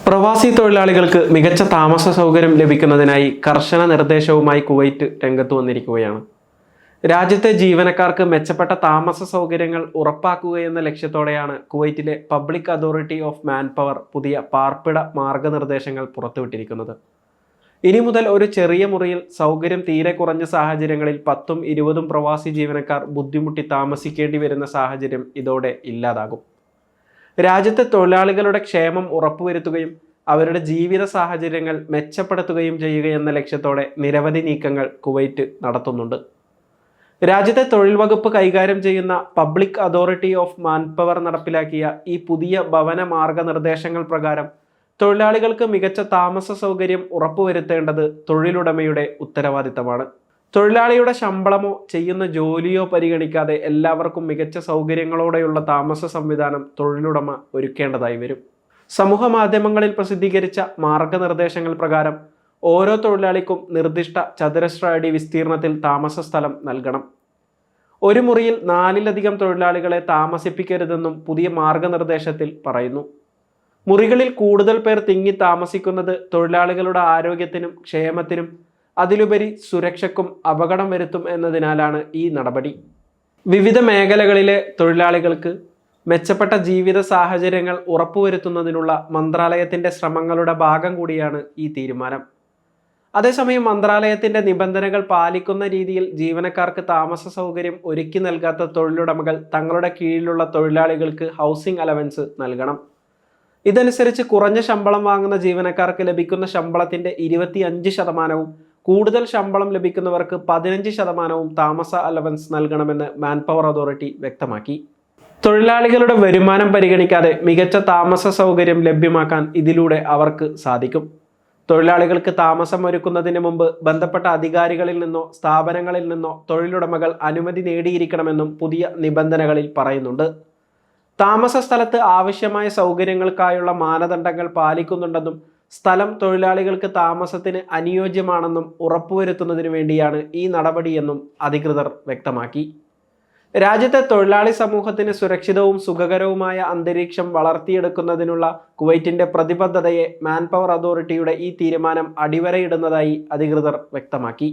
പ്രവാസി തൊഴിലാളികൾക്ക് മികച്ച താമസ സൗകര്യം ലഭിക്കുന്നതിനായി കർശന നിർദ്ദേശവുമായി കുവൈറ്റ് രംഗത്ത് വന്നിരിക്കുകയാണ്. രാജ്യത്തെ ജീവനക്കാർക്ക് മെച്ചപ്പെട്ട താമസ സൗകര്യങ്ങൾ ഉറപ്പാക്കുകയെന്ന ലക്ഷ്യത്തോടെയാണ് കുവൈറ്റിലെ പബ്ലിക് അതോറിറ്റി ഓഫ് മാൻപവർ പുതിയ പാർപ്പിട മാർഗനിർദ്ദേശങ്ങൾ പുറത്തുവിട്ടിരിക്കുന്നത്. ഇനി മുതൽ ഒരു ചെറിയ മുറിയിൽ സൗകര്യം തീരെ കുറഞ്ഞ സാഹചര്യങ്ങളിൽ 10ഉം 20ഉം പ്രവാസി ജീവനക്കാർ ബുദ്ധിമുട്ടി താമസിക്കേണ്ടി വരുന്ന സാഹചര്യം ഇതോടെ ഇല്ലാതാകും. രാജ്യത്തെ തൊഴിലാളികളുടെ ക്ഷേമം ഉറപ്പുവരുത്തുകയും അവരുടെ ജീവിത സാഹചര്യങ്ങൾ മെച്ചപ്പെടുത്തുകയും ചെയ്യുകയെന്ന ലക്ഷ്യത്തോടെ നിരവധി നീക്കങ്ങൾ കുവൈറ്റ് നടത്തുന്നുണ്ട്. രാജ്യത്തെ തൊഴിൽ വകുപ്പ് കൈകാര്യം ചെയ്യുന്ന പബ്ലിക് അതോറിറ്റി ഓഫ് മാൻപവർ നടപ്പിലാക്കിയ ഈ പുതിയ ഭവന മാർഗനിർദ്ദേശങ്ങൾ പ്രകാരം തൊഴിലാളികൾക്ക് മികച്ച താമസ സൗകര്യം ഉറപ്പുവരുത്തേണ്ടത് തൊഴിലുടമയുടെ ഉത്തരവാദിത്തമാണ്. തൊഴിലാളിയുടെ ശമ്പളമോ ചെയ്യുന്ന ജോലിയോ പരിഗണിക്കാതെ എല്ലാവർക്കും മികച്ച സൗകര്യങ്ങളോടെയുള്ള താമസ സംവിധാനം തൊഴിലുടമ ഒരുക്കേണ്ടതായി വരും. സമൂഹ മാധ്യമങ്ങളിൽ പ്രസിദ്ധീകരിച്ച മാർഗനിർദ്ദേശങ്ങൾ പ്രകാരം ഓരോ തൊഴിലാളിക്കും നിർദ്ദിഷ്ട ചതുരശ്ര അടി വിസ്തീർണത്തിൽ താമസ സ്ഥലം നൽകണം. ഒരു മുറിയിൽ 4-ലധികം തൊഴിലാളികളെ താമസിപ്പിക്കരുതെന്നും പുതിയ മാർഗനിർദ്ദേശത്തിൽ പറയുന്നു. മുറികളിൽ കൂടുതൽ പേർ തിങ്ങി താമസിക്കുന്നത് തൊഴിലാളികളുടെ ആരോഗ്യത്തിനും ക്ഷേമത്തിനും അതിലുപരി സുരക്ഷയ്ക്കും അപകടം വരുത്തും എന്നതിനാലാണ് ഈ നടപടി. വിവിധ മേഖലകളിലെ തൊഴിലാളികൾക്ക് മെച്ചപ്പെട്ട ജീവിത സാഹചര്യങ്ങൾ ഉറപ്പുവരുത്തുന്നതിനുള്ള മന്ത്രാലയത്തിൻ്റെ ശ്രമങ്ങളുടെ ഭാഗം കൂടിയാണ് ഈ തീരുമാനം. അതേസമയം മന്ത്രാലയത്തിൻ്റെ നിബന്ധനകൾ പാലിക്കുന്ന രീതിയിൽ ജീവനക്കാർക്ക് താമസ സൗകര്യം ഒരുക്കി നൽകാത്ത തൊഴിലുടമകൾ തങ്ങളുടെ കീഴിലുള്ള തൊഴിലാളികൾക്ക് ഹൗസിംഗ് അലവൻസ് നൽകണം. ഇതനുസരിച്ച് കുറഞ്ഞ ശമ്പളം വാങ്ങുന്ന ജീവനക്കാർക്ക് ലഭിക്കുന്ന ശമ്പളത്തിൻ്റെ 25%, കൂടുതൽ ശമ്പളം ലഭിക്കുന്നവർക്ക് 15% താമസ അലവൻസ് നൽകണമെന്ന് മാൻപവർ അതോറിറ്റി വ്യക്തമാക്കി. തൊഴിലാളികളുടെ വരുമാനം പരിഗണിക്കാതെ മികച്ച താമസ സൗകര്യം ലഭ്യമാക്കാൻ ഇതിലൂടെ അവർക്ക് സാധിക്കും. തൊഴിലാളികൾക്ക് താമസം ഒരുക്കുന്നതിന് മുമ്പ് ബന്ധപ്പെട്ട അധികാരികളിൽ നിന്നോ സ്ഥാപനങ്ങളിൽ നിന്നോ തൊഴിലുടമകൾ അനുമതി നേടിയിരിക്കണമെന്നും പുതിയ നിബന്ധനകളിൽ പറയുന്നുണ്ട്. താമസ സ്ഥലത്ത് ആവശ്യമായ സൗകര്യങ്ങൾക്കായുള്ള മാനദണ്ഡങ്ങൾ പാലിക്കുന്നുണ്ടെന്നും സ്ഥലം തൊഴിലാളികൾക്ക് താമസത്തിന് അനുയോജ്യമാണെന്നും ഉറപ്പുവരുത്തുന്നതിനു വേണ്ടിയാണ് ഈ നടപടിയെന്നും അധികൃതർ വ്യക്തമാക്കി. രാജ്യത്തെ തൊഴിലാളി സമൂഹത്തിന് സുരക്ഷിതവും സുഖകരവുമായ അന്തരീക്ഷം വളർത്തിയെടുക്കുന്നതിനുള്ള കുവൈറ്റിന്റെ പ്രതിബദ്ധതയെ മാൻപവർ അതോറിറ്റിയുടെ ഈ തീരുമാനം അടിവരയിടുന്നതായി അധികൃതർ വ്യക്തമാക്കി.